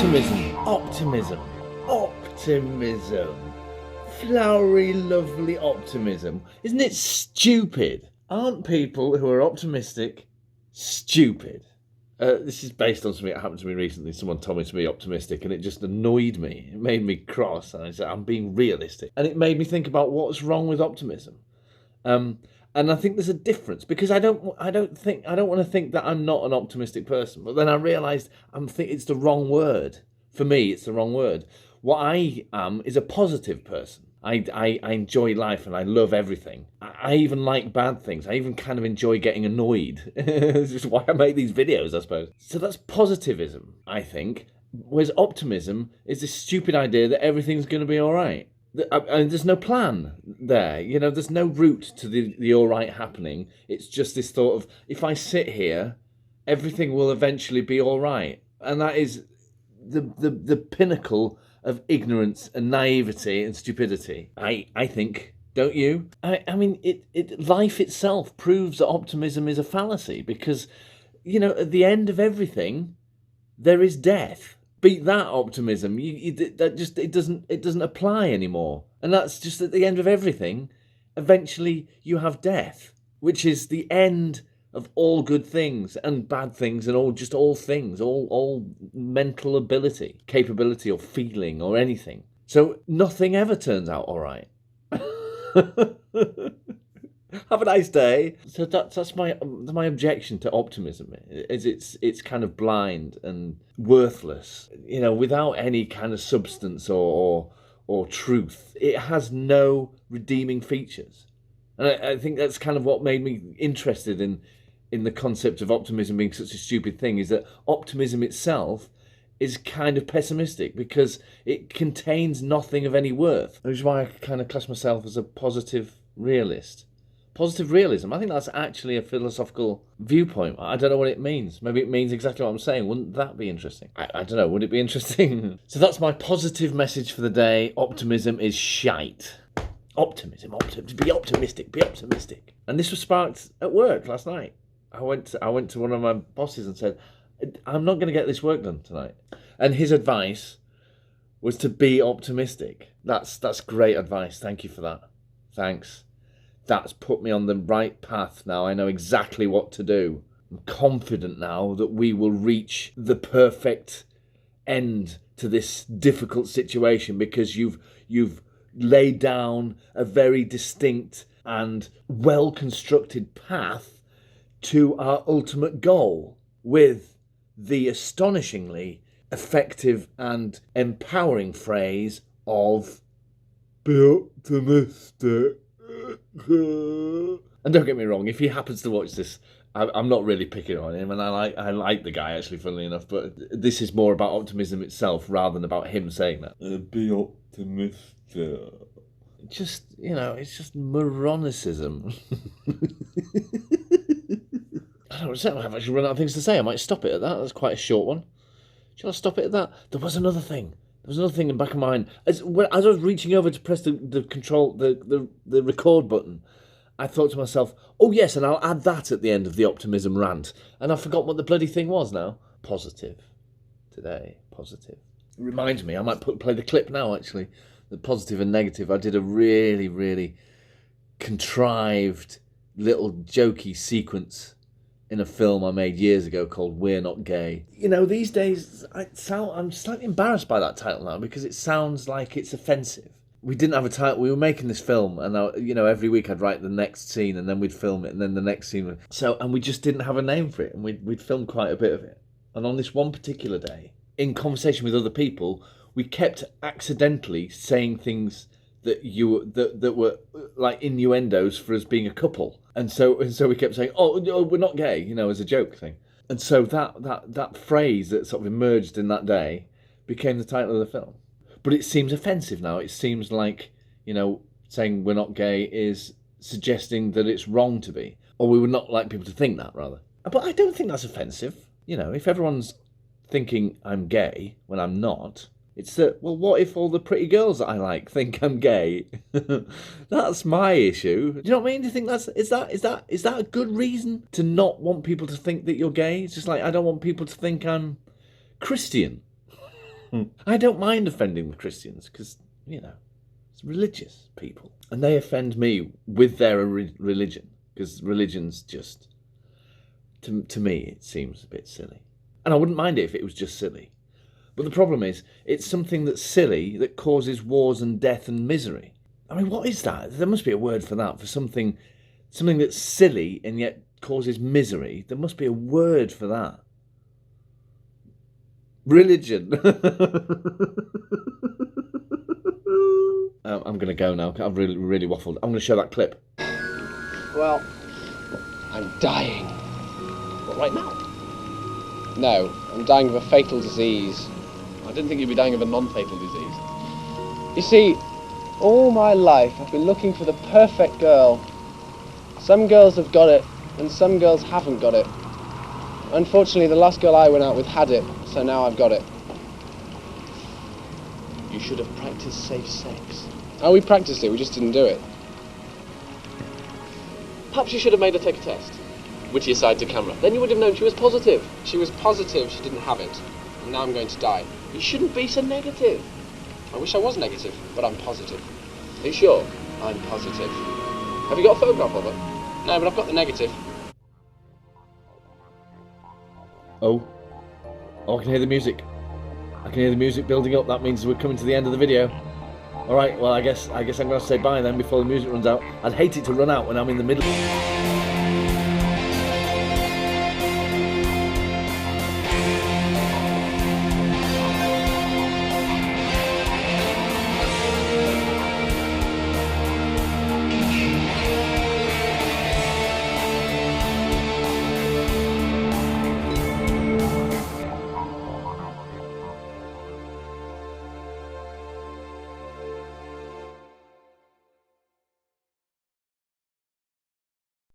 Optimism. Flowery, lovely optimism. Isn't it stupid? Aren't people who are optimistic stupid? This is based on something that happened to me recently. Someone told me to be optimistic and it just annoyed me. It made me cross. And I said, I'm being realistic. And it made me think about what's wrong with optimism. And I think there's a difference, because I don't want to think that I'm not an optimistic person. But then I realised it's the wrong word. For me, it's the wrong word. What I am is a positive person. I enjoy life and I love everything. I even like bad things. I even kind of enjoy getting annoyed. This is why I make these videos, I suppose. So that's positivism, I think. Whereas optimism is this stupid idea that everything's going to be all right. And there's no plan there. You know, there's no route to the all right happening. It's just this thought of, if I sit here, everything will eventually be all right. And that is the pinnacle of ignorance and naivety and stupidity. I think, don't you? I mean, life itself proves that optimism is a fallacy, because, you know, at the end of everything, there is death. Beat that optimism. It doesn't apply anymore. And that's just at the end of everything. Eventually, you have death, which is the end of all good things and bad things and all things, all mental ability, capability or feeling or anything. So nothing ever turns out all right. Have a nice day. So that's my objection to optimism. Is it's kind of blind and worthless. You know, without any kind of substance or truth. It has no redeeming features. And I think that's kind of what made me interested in the concept of optimism being such a stupid thing, is that optimism itself is kind of pessimistic because it contains nothing of any worth. Which is why I kind of class myself as a positive realist. Positive realism, I think that's actually a philosophical viewpoint. I don't know what it means. Maybe it means exactly what I'm saying. Wouldn't that be interesting? I don't know. Would it be interesting? So that's my positive message for the day. Optimism is shite. Optimism. Be optimistic. And this was sparked at work last night. I went to one of my bosses and said, I'm not going to get this work done tonight. And his advice was to be optimistic. That's great advice. Thank you for that. Thanks. That's put me on the right path now. I know exactly what to do. I'm confident now that we will reach the perfect end to this difficult situation, because you've laid down a very distinct and well-constructed path to our ultimate goal, with the astonishingly effective and empowering phrase of be optimistic. And don't get me wrong, if he happens to watch this, I'm not really picking on him, and I like the guy, actually, funnily enough, but this is more about optimism itself rather than about him saying that. Be optimistic. Just, you know, it's just moronicism. I don't know, I've actually run out of things to say. I might stop it at that. That's quite a short one. Shall I stop it at that? There was another thing in the back of my mind. As I was reaching over to press the control, the record button, I thought to myself, oh yes, and I'll add that at the end of the optimism rant. And I forgot what the bloody thing was now. Positive. Today. Positive. It reminds me, I might play the clip now, actually. The positive and negative. I did a really, really contrived little jokey sequence in a film I made years ago called We're Not Gay. You know, these days, I'm slightly embarrassed by that title now, because it sounds like it's offensive. We didn't have a title. We were making this film, and every week I'd write the next scene, and then we'd film it, and then the next scene. And we just didn't have a name for it, and we'd filmed quite a bit of it. And on this one particular day, in conversation with other people, we kept accidentally saying things that were like innuendos for us being a couple. And so we kept saying, oh, no, we're not gay, you know, as a joke thing. And so that phrase that sort of emerged in that day became the title of the film. But it seems offensive now. It seems like, you know, saying we're not gay is suggesting that it's wrong to be. Or we would not like people to think that, rather. But I don't think that's offensive. You know, if everyone's thinking I'm gay when I'm not, it's that, well, what if all the pretty girls that I like think I'm gay? That's my issue. Do you know what I mean? Do you think is that a good reason to not want people to think that you're gay? It's just like, I don't want people to think I'm Christian. I don't mind offending the Christians because, you know, it's religious people. And they offend me with their religion because religion's just, to me, it seems a bit silly. And I wouldn't mind it if it was just silly. But the problem is, it's something that's silly that causes wars and death and misery. I mean, what is that? There must be a word for that, for something that's silly and yet causes misery. There must be a word for that. Religion. I'm going to go now. I've really waffled. I'm going to show that clip. Well, I'm dying. What, right now? No, I'm dying of a fatal disease. I didn't think you'd be dying of a non-fatal disease. You see, all my life I've been looking for the perfect girl. Some girls have got it, and some girls haven't got it. Unfortunately, the last girl I went out with had it, so now I've got it. You should have practiced safe sex. Oh, we practiced it, we just didn't do it. Perhaps you should have made her take a test. Witty aside to camera. Then you would have known she was positive. She was positive she didn't have it, and now I'm going to die. You shouldn't be so negative. I wish I was negative, but I'm positive. Are you sure? I'm positive. Have you got a photograph of her? No, but I've got the negative. Oh, I can hear the music. I can hear the music building up. That means we're coming to the end of the video. All right, well, I guess I'm going to say bye then before the music runs out. I'd hate it to run out when I'm in the middle.